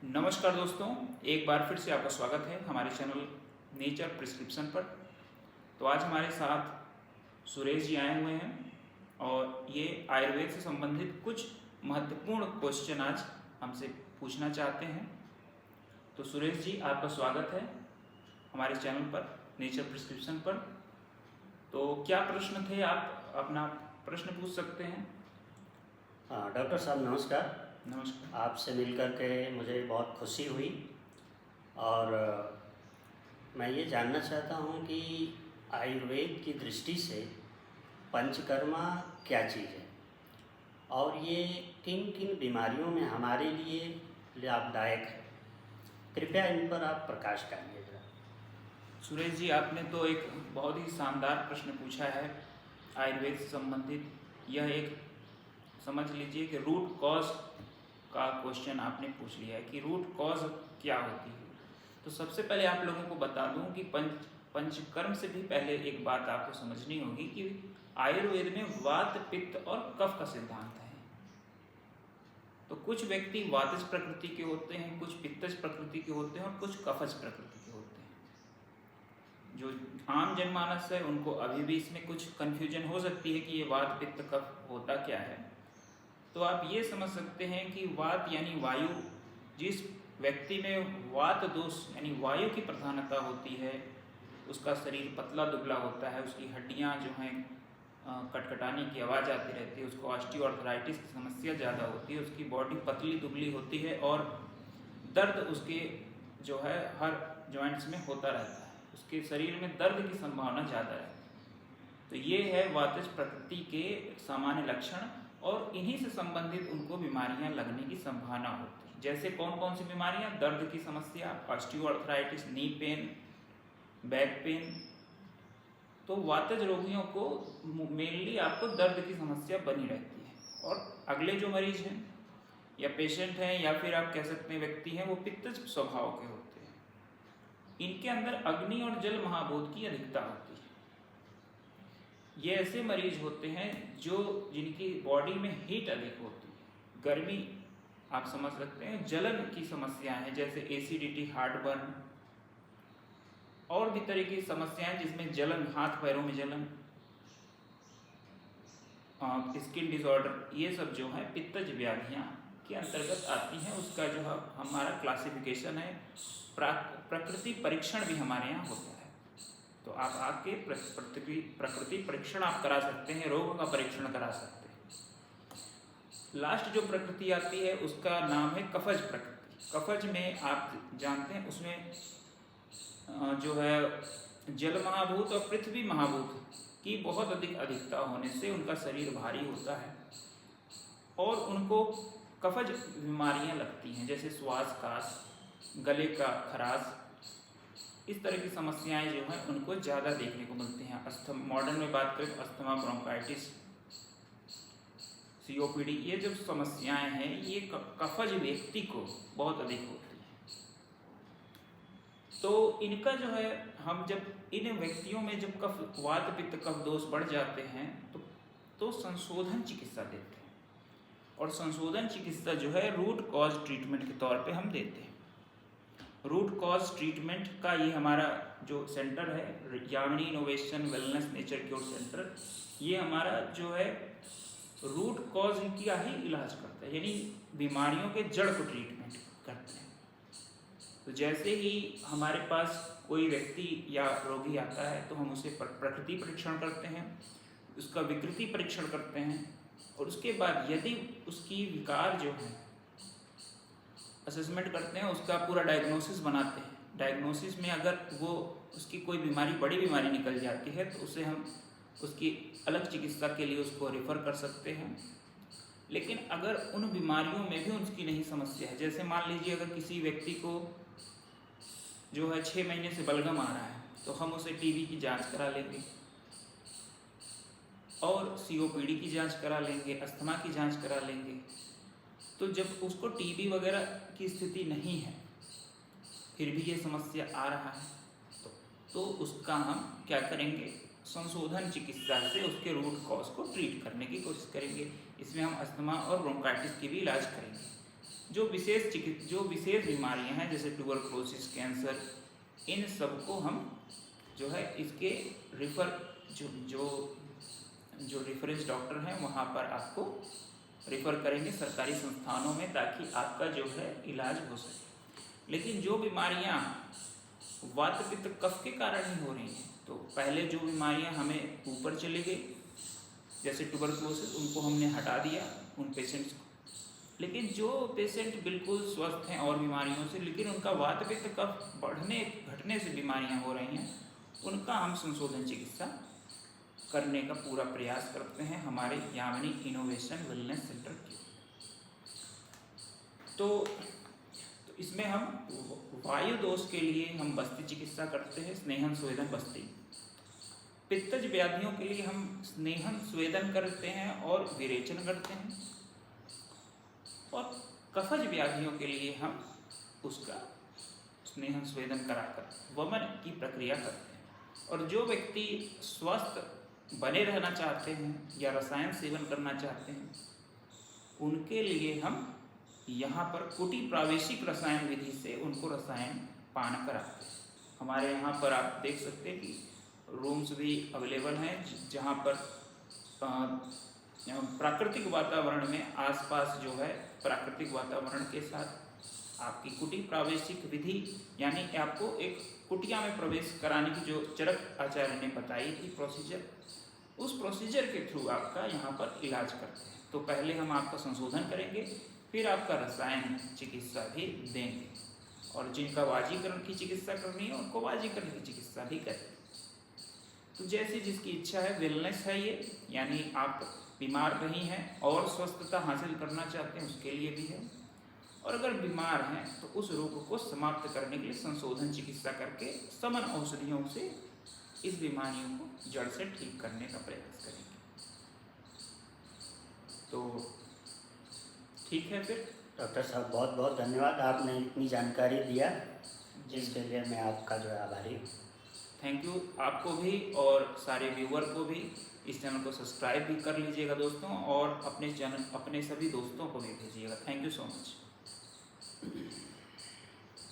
नमस्कार दोस्तों, एक बार फिर से आपका स्वागत है हमारे चैनल नेचर प्रिस्क्रिप्शन पर। तो आज हमारे साथ सुरेश जी आए हुए हैं और ये आयुर्वेद से संबंधित कुछ महत्वपूर्ण क्वेश्चन आज हमसे पूछना चाहते हैं। तो सुरेश जी, आपका स्वागत है हमारे चैनल पर नेचर प्रिस्क्रिप्शन पर। तो क्या प्रश्न थे, आप अपना प्रश्न पूछ सकते हैं। हाँ डॉक्टर साहब नमस्कार। नमस्कार। आपसे मिलकर के मुझे बहुत खुशी हुई और मैं ये जानना चाहता हूँ कि आयुर्वेद की दृष्टि से पंचकर्मा क्या चीज़ है और ये किन किन बीमारियों में हमारे लिए लाभदायक है। कृपया इन पर आप प्रकाश डालिए जरा। सुरेश जी, आपने तो एक बहुत ही शानदार प्रश्न पूछा है आयुर्वेद से संबंधित। यह एक समझ लीजिए कि रूट कॉज का क्वेश्चन आपने पूछ लिया है कि रूट कॉज क्या होती है। तो सबसे पहले आप लोगों को बता दूं कि पंचकर्म से भी पहले एक बात आपको समझनी होगी कि आयुर्वेद में वात, पित्त और कफ का सिद्धांत है। तो कुछ व्यक्ति वातज प्रकृति के होते हैं, कुछ पित्तज प्रकृति के होते हैं और कुछ कफज प्रकृति के होते हैं। जो आम जनमानस है उनको अभी भी इसमें कुछ कन्फ्यूजन हो सकती है कि ये वात, पित्त, कफ होता क्या है। तो आप ये समझ सकते हैं कि वात यानी वायु, जिस व्यक्ति में वात दोष यानी वायु की प्रधानता होती है, उसका शरीर पतला दुबला होता है, उसकी हड्डियां जो हैं कटकटाने की आवाज़ आती रहती है, उसको ऑस्टियोआर्थराइटिस की समस्या ज़्यादा होती है, उसकी बॉडी पतली दुबली होती है और दर्द उसके जो है हर जॉइंट्स में होता रहता है, उसके शरीर में दर्द की संभावना ज़्यादा रहती है। तो ये है वातज प्रकृति के सामान्य लक्षण और इन्हीं से संबंधित उनको बीमारियां लगने की संभावना होती है। जैसे कौन कौन सी बीमारियां? दर्द की समस्या, osteoarthritis, knee pain, back pain. तो वातज रोगियों को मेनली आपको दर्द की समस्या बनी रहती है। और अगले जो मरीज हैं या पेशेंट हैं या फिर आप कह सकते हैं व्यक्ति हैं, वो पित्तज स्वभाव के होते हैं। इनके अंदर अग्नि और जल महाभूत की अधिकता होती है। ये ऐसे मरीज होते हैं जिनकी बॉडी में हीट अधिक होती है, गर्मी आप समझ सकते हैं, जलन की समस्याएं हैं जैसे एसिडिटी, हार्टबर्न और भी तरह की समस्याएं जिसमें जलन, हाथ पैरों में जलन, स्किन डिसऑर्डर, ये सब जो है पित्तज व्याधियां के अंतर्गत आती हैं। उसका जो हमारा क्लासिफिकेशन है, प्रकृति परीक्षण भी हमारे यहाँ होता है। तो आप आके प्रकृति परीक्षण आप करा सकते हैं, रोग का परीक्षण करा सकते हैं। लास्ट जो प्रकृति आती है उसका नाम है कफज प्रकृति। कफज में आप जानते हैं उसमें जो है जल महाभूत और पृथ्वी महाभूत की बहुत अधिक अधिकता होने से उनका शरीर भारी होता है और उनको कफज बीमारियां लगती हैं जैसे श्वास काश, गले का खराश, इस तरह की समस्याएं जो हैं उनको ज़्यादा देखने को मिलती हैं। मॉडर्न में बात करें तो अस्थमा, ब्रोंकाइटिस, सीओपीडी, ये जो समस्याएं हैं ये कफज व्यक्ति को बहुत अधिक होती है। तो इनका जो है हम जब इन व्यक्तियों में जब कफ, वात, पित्त, कफ दोष बढ़ जाते हैं तो संशोधन चिकित्सा देते हैं। और संशोधन चिकित्सा जो है रूट कॉज ट्रीटमेंट के तौर पे हम देते हैं। रूट कॉज ट्रीटमेंट का ये हमारा जो सेंटर है, Yamini innovation wellness nature cure centre, ये हमारा जो है रूट कॉज का ही इलाज करता है, यानी बीमारियों के जड़ को ट्रीटमेंट करते हैं। तो जैसे ही हमारे पास कोई व्यक्ति या रोगी आता है तो हम उसे प्रकृति परीक्षण करते हैं, उसका विकृति परीक्षण करते हैं और उसके बाद यदि उसकी विकार जो है असेसमेंट करते हैं, उसका पूरा डायग्नोसिस बनाते हैं। डायग्नोसिस में अगर वो उसकी कोई बीमारी, बड़ी बीमारी निकल जाती है तो उसे हम उसकी अलग चिकित्सा के लिए उसको रेफ़र कर सकते हैं। लेकिन अगर उन बीमारियों में भी उसकी नहीं समस्या है, जैसे मान लीजिए अगर किसी व्यक्ति को जो है 6 महीने से बलगम आ रहा है तो हम उसे टीबी की जांच करा लेंगे और सीओपीडी की जांच करा लेंगे, अस्थमा की जांच करा लेंगे। तो जब उसको टीबी वगैरह की स्थिति नहीं है फिर भी ये समस्या आ रहा है तो उसका हम क्या करेंगे, संशोधन चिकित्सा से उसके रूट कॉज को ट्रीट करने की कोशिश करेंगे। इसमें हम अस्थमा और ब्रोंकाइटिस की भी इलाज करेंगे। जो विशेष बीमारियां हैं जैसे ट्यूबरकुलोसिस, कैंसर, इन सबको हम जो है इसके जो रेफरेंस डॉक्टर हैं वहाँ पर आपको रेफ़र करेंगे सरकारी संस्थानों में, ताकि आपका जो है इलाज हो सके। लेकिन जो बीमारियाँ वात पित्त कफ के कारण ही हो रही हैं, तो पहले जो बीमारियाँ हमें ऊपर चली गई जैसे ट्यूबरकुलोसिस, उनको हमने हटा दिया उन पेशेंट्स को। लेकिन जो पेशेंट बिल्कुल स्वस्थ हैं और बीमारियों से, लेकिन उनका वात पित्त कफ बढ़ने घटने से बीमारियाँ हो रही हैं, उनका हम संशोधन चिकित्सा करने का पूरा प्रयास करते हैं हमारे यामिनी इनोवेशन वेलनेस सेंटर की। तो इसमें हम वायु दोष के लिए हम बस्ती चिकित्सा करते हैं, स्नेहन स्वेदन बस्ती। पित्तज व्याधियों के लिए हम स्नेहन स्वेदन करते हैं और विरेचन करते हैं, और कफज व्याधियों के लिए हम उसका स्नेहन स्वेदन कराकर वमन की प्रक्रिया करते हैं। और जो व्यक्ति स्वस्थ बने रहना चाहते हैं या रसायन सेवन करना चाहते हैं, उनके लिए हम यहाँ पर कुटी प्रावेशिक रसायन विधि से उनको रसायन पान कराते हैं। हमारे यहाँ पर आप देख सकते हैं कि रूम्स भी अवेलेबल हैं, जहाँ पर प्राकृतिक वातावरण में आसपास जो है प्राकृतिक वातावरण के साथ आपकी कुटी प्रावेशिक विधि, यानी आपको एक कुटिया में प्रवेश कराने की जो चरक आचार्य ने बताई थी प्रोसीजर, उस प्रोसीजर के थ्रू आपका यहाँ पर इलाज करते हैं। तो पहले हम आपका संशोधन करेंगे, फिर आपका रसायन चिकित्सा भी देंगे, और जिनका वाजीकरण की चिकित्सा करनी है उनको वाजीकरण की चिकित्सा भी करेंगे। तो जैसे जिसकी इच्छा है, वेलनेस है ये, यानी आप बीमार नहीं हैं और स्वस्थता हासिल करना चाहते हैं, उसके लिए भी है। और अगर बीमार हैं तो उस रोग को समाप्त करने के लिए संशोधन चिकित्सा करके समन औषधियों से इस बीमारियों को जड़ से ठीक करने का प्रयास करेंगे। तो ठीक है, फिर डॉक्टर साहब बहुत बहुत धन्यवाद, आपने इतनी जानकारी दिया, जिसके लिए मैं आपका जो है आभारी हूँ। थैंक यू आपको भी, और सारे व्यूअर को भी। इस चैनल को सब्सक्राइब भी कर लीजिएगा दोस्तों, और अपने सभी दोस्तों को भी भेजिएगा। Thank you so much.